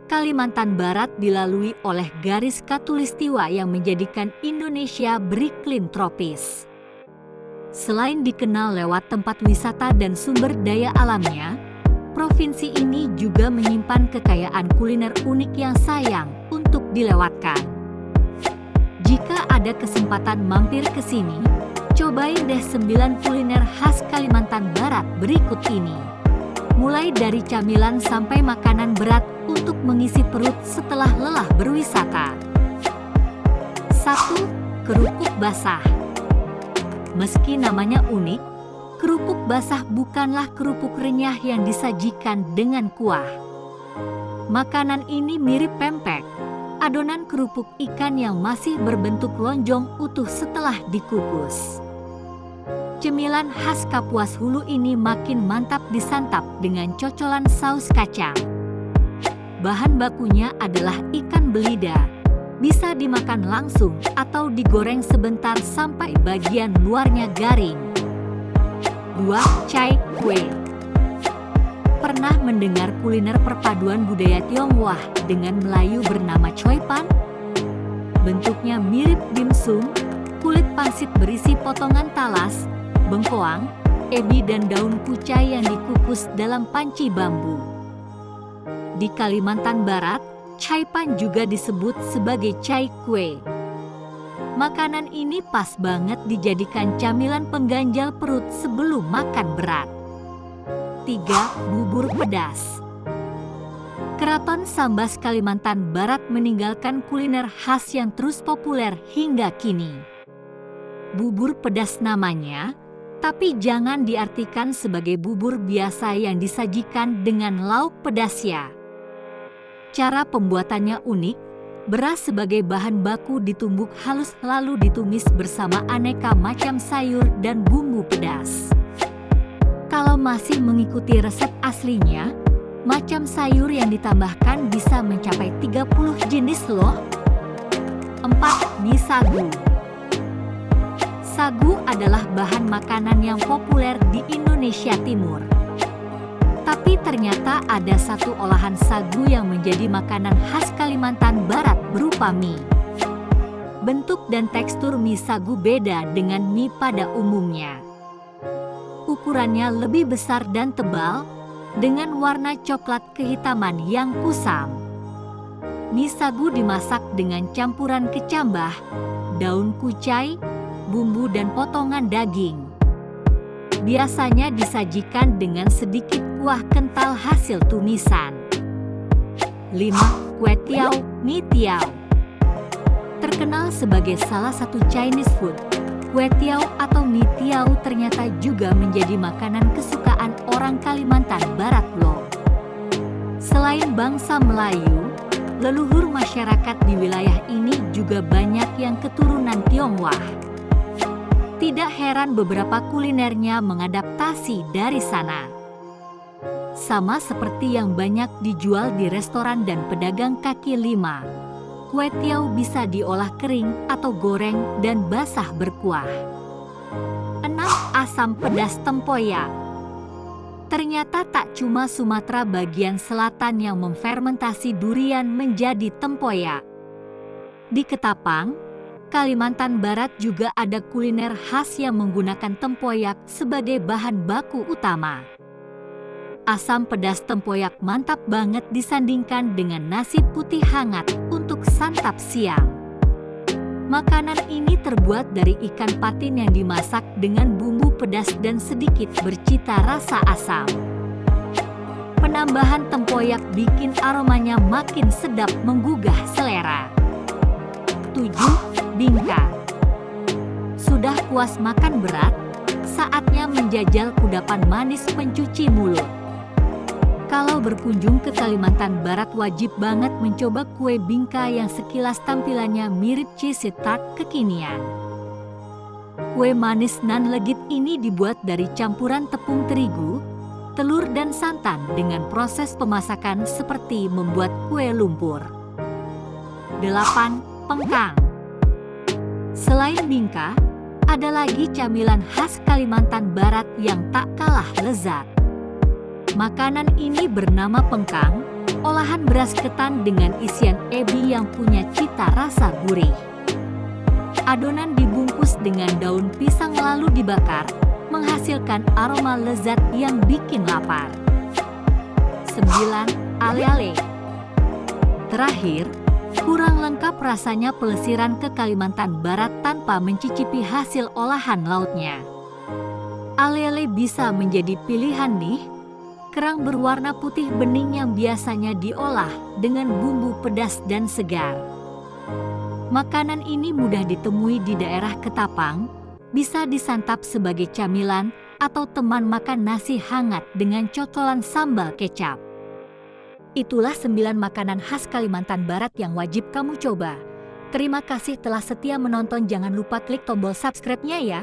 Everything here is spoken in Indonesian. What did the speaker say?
Kalimantan Barat dilalui oleh garis khatulistiwa yang menjadikan Indonesia beriklim tropis. Selain dikenal lewat tempat wisata dan sumber daya alamnya, provinsi ini juga menyimpan kekayaan kuliner unik yang sayang untuk dilewatkan. Jika ada kesempatan mampir ke sini, cobain deh 9 kuliner khas Kalimantan Barat berikut ini. Mulai dari camilan sampai makanan berat untuk mengisi perut setelah lelah berwisata. 1. Kerupuk basah. Meski namanya unik, kerupuk basah bukanlah kerupuk renyah yang disajikan dengan kuah. Makanan ini mirip pempek, adonan kerupuk ikan yang masih berbentuk lonjong utuh setelah dikukus. Cemilan khas Kapuas Hulu ini makin mantap disantap dengan cocolan saus kacang. Bahan bakunya adalah ikan belida. Bisa dimakan langsung atau digoreng sebentar sampai bagian luarnya garing. 2. Cai kue. Pernah mendengar kuliner perpaduan budaya Tionghoa dengan Melayu bernama Choi Pan? Bentuknya mirip dimsum, kulit pangsit berisi potongan talas, bengkoang, ebi dan daun kucai yang dikukus dalam panci bambu. Di Kalimantan Barat, Chai Pan juga disebut sebagai cai kue. Makanan ini pas banget dijadikan camilan pengganjal perut sebelum makan berat. 3. Bubur pedas. Keraton Sambas Kalimantan Barat meninggalkan kuliner khas yang terus populer hingga kini. Bubur pedas namanya, tapi jangan diartikan sebagai bubur biasa yang disajikan dengan lauk pedas ya. Cara pembuatannya unik, beras sebagai bahan baku ditumbuk halus lalu ditumis bersama aneka macam sayur dan bumbu pedas. Kalau masih mengikuti resep aslinya, macam sayur yang ditambahkan bisa mencapai 30 jenis loh. 4. Mie sagu. Sagu adalah bahan makanan yang populer di Indonesia Timur. Tapi ternyata ada satu olahan sagu yang menjadi makanan khas Kalimantan Barat berupa mie. Bentuk dan tekstur mie sagu beda dengan mie pada umumnya. Ukurannya lebih besar dan tebal, dengan warna coklat kehitaman yang kusam. Mie sagu dimasak dengan campuran kecambah, daun kucai, bumbu dan potongan daging. Biasanya disajikan dengan sedikit kuah kental hasil tumisan. 5. Kue tiao, mie tiao. Terkenal sebagai salah satu Chinese food, kue tiao atau mie tiao ternyata juga menjadi makanan kesukaan orang Kalimantan Barat loh. Selain bangsa Melayu, leluhur masyarakat di wilayah ini juga banyak yang keturunan Tionghoa. Tidak heran beberapa kulinernya mengadaptasi dari sana. Sama seperti yang banyak dijual di restoran dan pedagang kaki lima, kue tiao bisa diolah kering atau goreng dan basah berkuah. 6. Asam pedas tempoyak. Ternyata tak cuma Sumatera bagian selatan yang memfermentasi durian menjadi tempoyak. Di Ketapang, Kalimantan Barat juga ada kuliner khas yang menggunakan tempoyak sebagai bahan baku utama. Asam pedas tempoyak mantap banget disandingkan dengan nasi putih hangat untuk santap siang. Makanan ini terbuat dari ikan patin yang dimasak dengan bumbu pedas dan sedikit bercita rasa asam. Penambahan tempoyak bikin aromanya makin sedap menggugah selera. 7. Bingka. Sudah puas makan berat, saatnya menjajal kudapan manis pencuci mulut. Kalau berkunjung ke Kalimantan Barat wajib banget mencoba kue bingka yang sekilas tampilannya mirip cheesy tart kekinian. Kue manis nan legit ini dibuat dari campuran tepung terigu, telur dan santan dengan proses pemasakan seperti membuat kue lumpur. 8. Pengkang. Selain bingka, ada lagi camilan khas Kalimantan Barat yang tak kalah lezat. Makanan ini bernama pengkang Olahan beras ketan dengan isian ebi yang punya cita rasa gurih. Adonan dibungkus dengan daun pisang lalu dibakar, menghasilkan aroma lezat yang bikin lapar. 9. Ale-ale. Terakhir, kurang lengkap rasanya pelesiran ke Kalimantan Barat tanpa mencicipi hasil olahan lautnya. Ale-ale bisa menjadi pilihan nih. Kerang berwarna putih bening yang biasanya diolah dengan bumbu pedas dan segar. Makanan ini mudah ditemui di daerah Ketapang, bisa disantap sebagai camilan atau teman makan nasi hangat dengan cocolan sambal kecap. Itulah 9 makanan khas Kalimantan Barat yang wajib kamu coba. Terima kasih telah setia menonton, jangan lupa klik tombol subscribe-nya ya.